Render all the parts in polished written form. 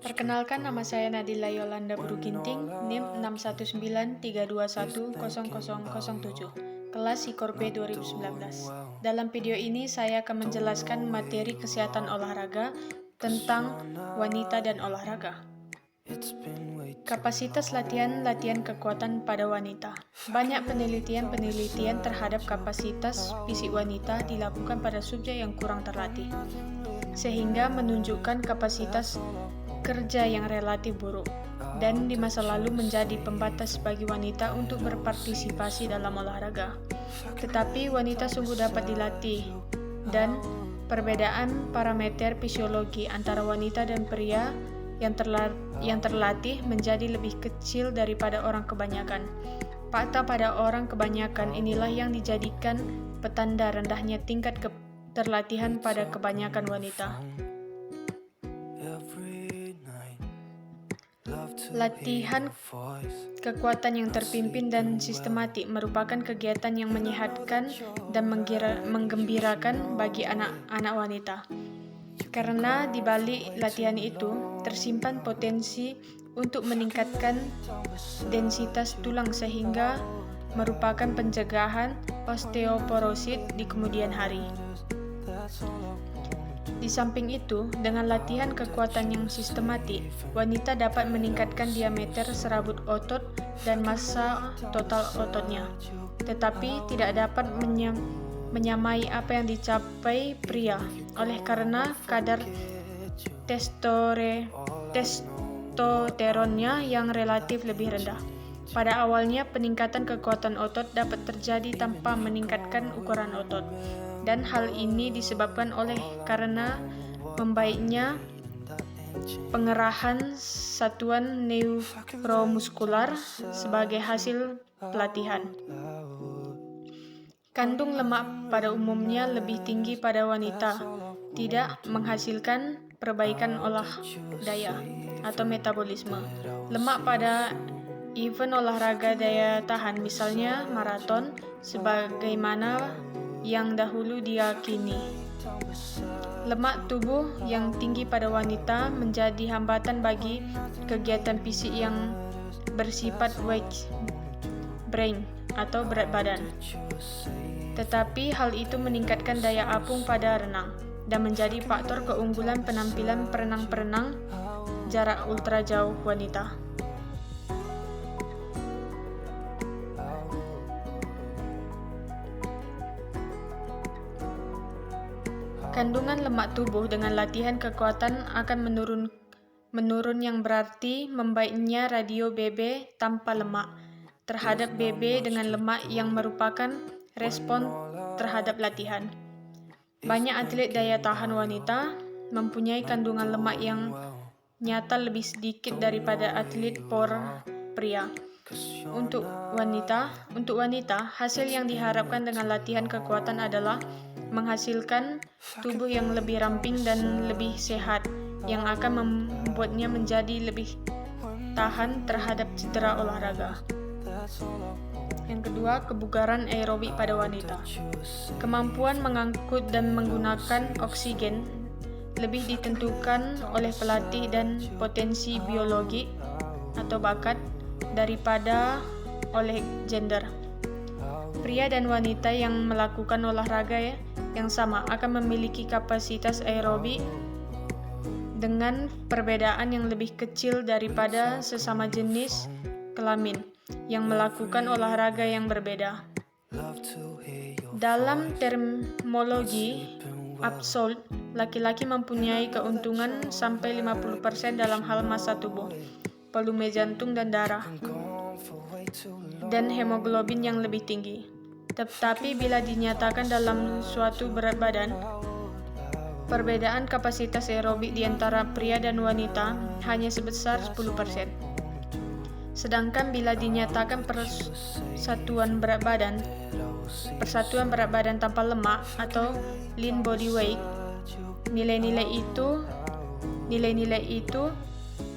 Perkenalkan, nama saya Nadila Yolanda Buruginting, NIM 61932100007, kelas Sikor B 2019. Dalam video ini saya akan menjelaskan materi kesehatan olahraga tentang wanita dan olahraga. Kapasitas latihan kekuatan pada wanita. Banyak penelitian terhadap kapasitas fisik wanita dilakukan pada subjek yang kurang terlatih, sehingga menunjukkan kapasitas kerja yang relatif buruk, dan di masa lalu menjadi pembatas bagi wanita untuk berpartisipasi dalam olahraga. Tetapi wanita sungguh dapat dilatih, dan perbedaan parameter fisiologi antara wanita dan pria yang terlatih menjadi lebih kecil daripada orang kebanyakan. Fakta pada orang kebanyakan inilah yang dijadikan petanda rendahnya tingkat keterlatihan pada kebanyakan wanita. Latihan kekuatan yang terpimpin dan sistematik merupakan kegiatan yang menyehatkan dan menggembirakan bagi anak-anak wanita. Karena di balik latihan itu tersimpan potensi untuk meningkatkan densitas tulang sehingga merupakan pencegahan osteoporosis di kemudian hari. Di samping itu, dengan latihan kekuatan yang sistematik, wanita dapat meningkatkan diameter serabut otot dan massa total ototnya, tetapi tidak dapat menyamai apa yang dicapai pria, oleh karena kadar testosteronnya yang relatif lebih rendah. Pada awalnya, peningkatan kekuatan otot dapat terjadi tanpa meningkatkan ukuran otot, dan hal ini disebabkan oleh karena membaiknya pengerahan satuan neuromuskular sebagai hasil pelatihan. Kandung lemak pada umumnya lebih tinggi pada wanita, tidak menghasilkan perbaikan olah daya atau metabolisme. Lemak pada event olahraga daya tahan, misalnya maraton, sebagaimana yang dahulu diyakini. Lemak tubuh yang tinggi pada wanita menjadi hambatan bagi kegiatan fisik yang bersifat weight bearing atau berat badan. Tetapi hal itu meningkatkan daya apung pada renang dan menjadi faktor keunggulan penampilan perenang-perenang jarak ultra jauh wanita. Kandungan lemak tubuh dengan latihan kekuatan akan menurun yang berarti membaiknya radio BB tanpa lemak terhadap BB dengan lemak yang merupakan respon terhadap latihan. Banyak atlet daya tahan wanita mempunyai kandungan lemak yang nyata lebih sedikit daripada atlet power pria. Untuk wanita, hasil yang diharapkan dengan latihan kekuatan adalah menghasilkan tubuh yang lebih ramping dan lebih sehat, yang akan membuatnya menjadi lebih tahan terhadap cedera olahraga. Yang kedua, kebugaran aerobik pada wanita. Kemampuan mengangkut dan menggunakan oksigen lebih ditentukan oleh pelatih dan potensi biologi atau bakat daripada oleh gender. Pria dan wanita yang melakukan olahraga yang sama akan memiliki kapasitas aerobik dengan perbedaan yang lebih kecil daripada sesama jenis kelamin yang melakukan olahraga yang berbeda. Dalam terminologi absolut, laki-laki mempunyai keuntungan sampai 50% dalam hal massa tubuh, volume jantung dan darah, dan hemoglobin yang lebih tinggi. Tetapi bila dinyatakan dalam suatu berat badan, perbedaan kapasitas aerobik di antara pria dan wanita hanya sebesar 10%. Sedangkan bila dinyatakan persatuan berat badan tanpa lemak atau lean body weight, nilai-nilai itu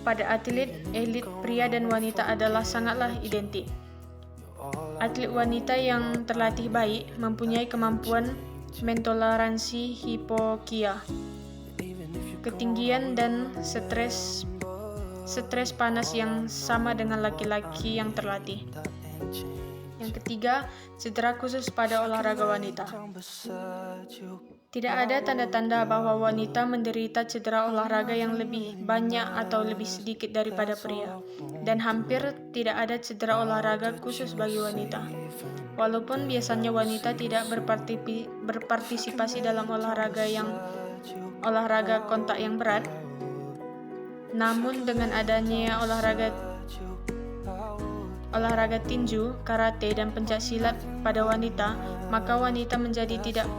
pada atlet elit pria dan wanita adalah sangatlah identik. Atlet wanita yang terlatih baik mempunyai kemampuan mentoleransi hipokia ketinggian dan stres panas yang sama dengan laki-laki yang terlatih. Yang ketiga, cedera khusus pada olahraga wanita. Tidak ada tanda-tanda bahwa wanita menderita cedera olahraga yang lebih banyak atau lebih sedikit daripada pria, dan hampir tidak ada cedera olahraga khusus bagi wanita. Walaupun biasanya wanita tidak berpartisipasi dalam olahraga kontak yang berat, namun dengan adanya olahraga tinju, karate, dan pencaksilat pada wanita, maka wanita menjadi tidak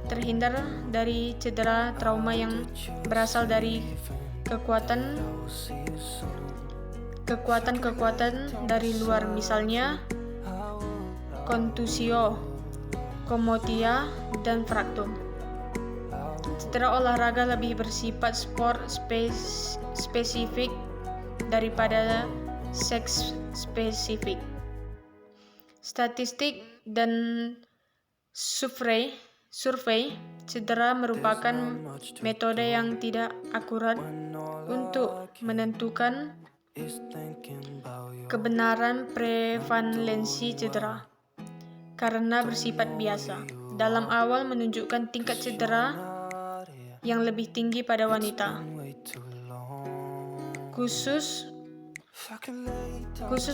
terhindar dari cedera trauma yang berasal dari kekuatan dari luar, misalnya kontusio, komotia, dan fraktur. Cedera olahraga lebih bersifat sport spesifik daripada seks spesifik. Statistik dan survei cedera merupakan metode yang tidak akurat untuk menentukan kebenaran prevalensi cedera karena bersifat biasa. Dalam awal menunjukkan tingkat cedera yang lebih tinggi pada wanita, khusus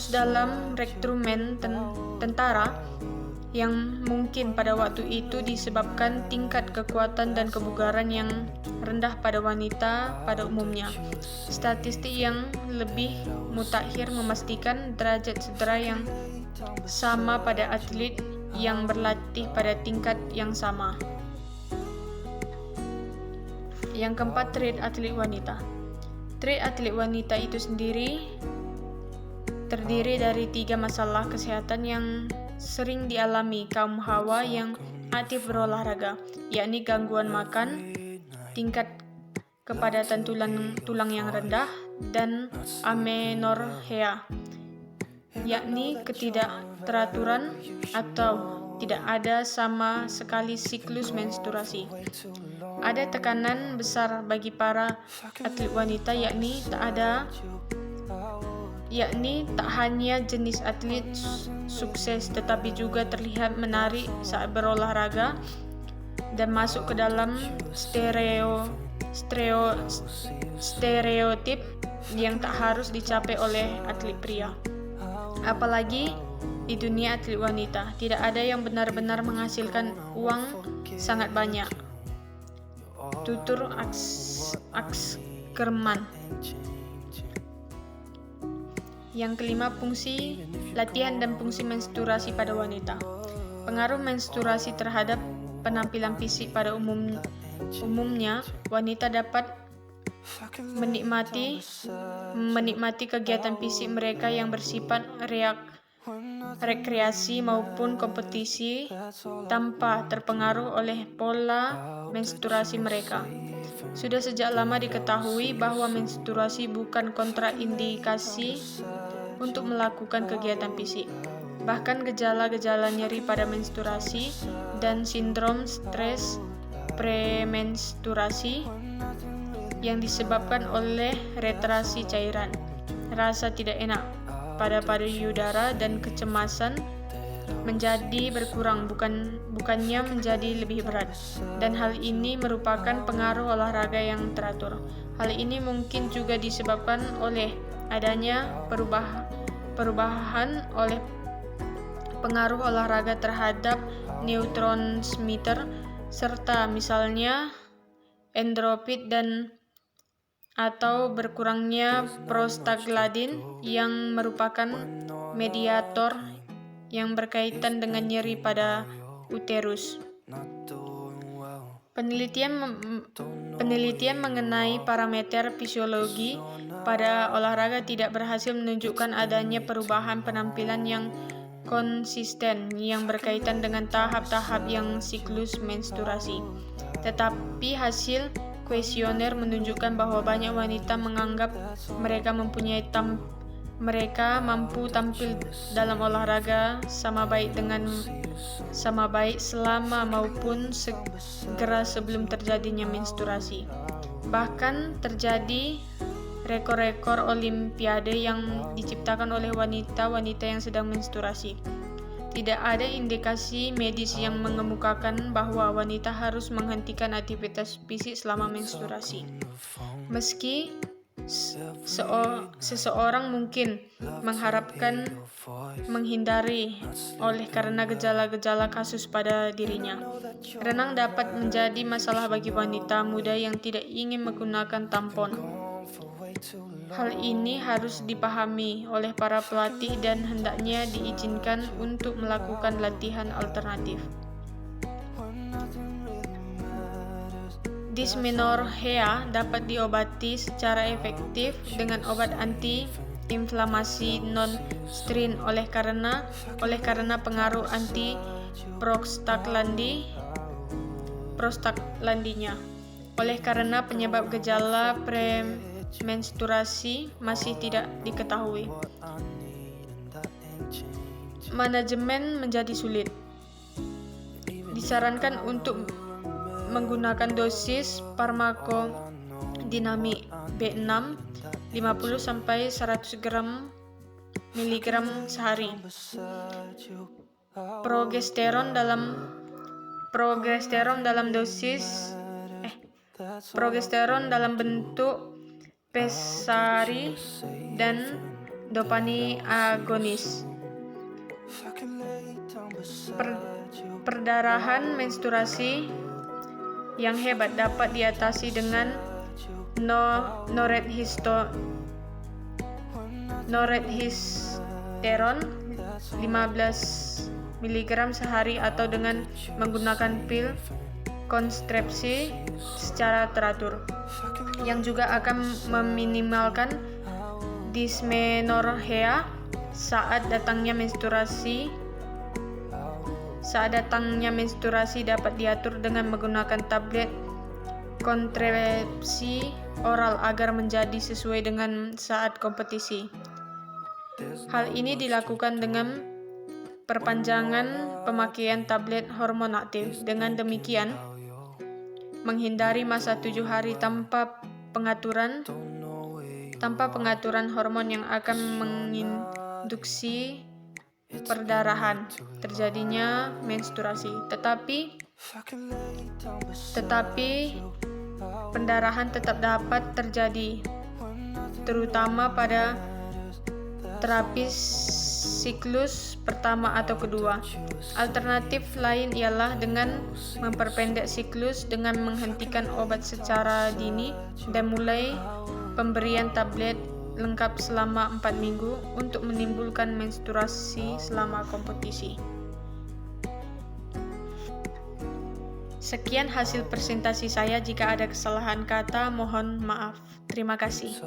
dalam rekrutmen tentara, yang mungkin pada waktu itu disebabkan tingkat kekuatan dan kebugaran yang rendah pada wanita pada umumnya. Statistik yang lebih mutakhir memastikan derajat cedera yang sama pada atlet yang berlatih pada tingkat yang sama. Yang keempat, trait atlet wanita. Trait atlet wanita itu sendiri terdiri dari 3 masalah kesehatan yang sering dialami kaum hawa yang aktif berolahraga, yakni gangguan makan, tingkat kepadatan tulang yang rendah, dan amenorrhea, yakni ketidakteraturan atau tidak ada sama sekali siklus menstruasi. Ada tekanan besar bagi para atlet wanita, yakni tak hanya jenis atlet sukses tetapi juga terlihat menarik saat berolahraga dan masuk ke dalam stereotip yang tak harus dicapai oleh atlet pria. Apalagi di dunia atlet wanita, tidak ada yang benar-benar menghasilkan uang sangat banyak. Tutur Ackerman. Yang kelima, fungsi latihan dan fungsi menstruasi pada wanita. Pengaruh menstruasi terhadap penampilan fisik. Pada umumnya, wanita dapat menikmati kegiatan fisik mereka yang bersifat rekreasi maupun kompetisi tanpa terpengaruh oleh pola menstruasi mereka. Sudah sejak lama diketahui bahwa menstruasi bukan kontraindikasi untuk melakukan kegiatan fisik. Bahkan gejala-gejala nyeri pada menstruasi dan sindrom stres premenstruasi yang disebabkan oleh retraksi cairan, rasa tidak enak pada payudara, dan kecemasan menjadi berkurang, bukannya menjadi lebih berat. Dan hal ini merupakan pengaruh olahraga yang teratur. Hal ini mungkin juga disebabkan oleh adanya perubahan oleh pengaruh olahraga terhadap neurotransmitter serta misalnya endorfin atau berkurangnya prostaglandin yang merupakan mediator yang berkaitan dengan nyeri pada uterus. Penelitian mengenai parameter fisiologi pada olahraga tidak berhasil menunjukkan adanya perubahan penampilan yang konsisten yang berkaitan dengan tahap-tahap yang siklus menstruasi. Tetapi hasil kuesioner menunjukkan bahwa banyak wanita menganggap mereka mampu tampil dalam olahraga sama baik selama maupun segera sebelum terjadinya menstruasi. Bahkan terjadi rekor-rekor olimpiade yang diciptakan oleh wanita-wanita yang sedang menstruasi. Tidak ada indikasi medis yang mengemukakan bahwa wanita harus menghentikan aktivitas fisik selama menstruasi. Meski seseorang mungkin mengharapkan menghindari oleh karena gejala-gejala kasus pada dirinya. Renang dapat menjadi masalah bagi wanita muda yang tidak ingin menggunakan tampon. Hal ini harus dipahami oleh para pelatih dan hendaknya diizinkan untuk melakukan latihan alternatif. Dysmenorrhea dapat diobati secara efektif dengan obat anti-inflamasi non-steroid oleh karena pengaruh prostaglandinya. Oleh karena penyebab gejala premenstruasi masih tidak diketahui, manajemen menjadi sulit. Disarankan untuk menggunakan dosis farmakodinamik B6 50-100 mg sehari. Progesteron dalam bentuk pesari dan dopamine agonis. Perdarahan menstruasi yang hebat dapat diatasi dengan norepinephrine 15 mg sehari atau dengan menggunakan pil kontrasepsi secara teratur, yang juga akan meminimalkan dysmenorrhea saat datangnya menstruasi dapat diatur dengan menggunakan tablet kontrasepsi oral agar menjadi sesuai dengan saat kompetisi. Hal ini dilakukan dengan perpanjangan pemakaian tablet hormon aktif. Dengan demikian, menghindari masa 7 hari tanpa pengaturan hormon yang akan menginduksi perdarahan, terjadinya menstruasi. Tetapi pendarahan tetap dapat terjadi, terutama pada terapi siklus pertama atau kedua. Alternatif lain ialah dengan memperpendek siklus dengan menghentikan obat secara dini dan mulai pemberian tablet lengkap selama 4 minggu untuk menimbulkan menstruasi selama kompetisi. Sekian hasil presentasi saya. Jika ada kesalahan kata, mohon maaf. Terima kasih.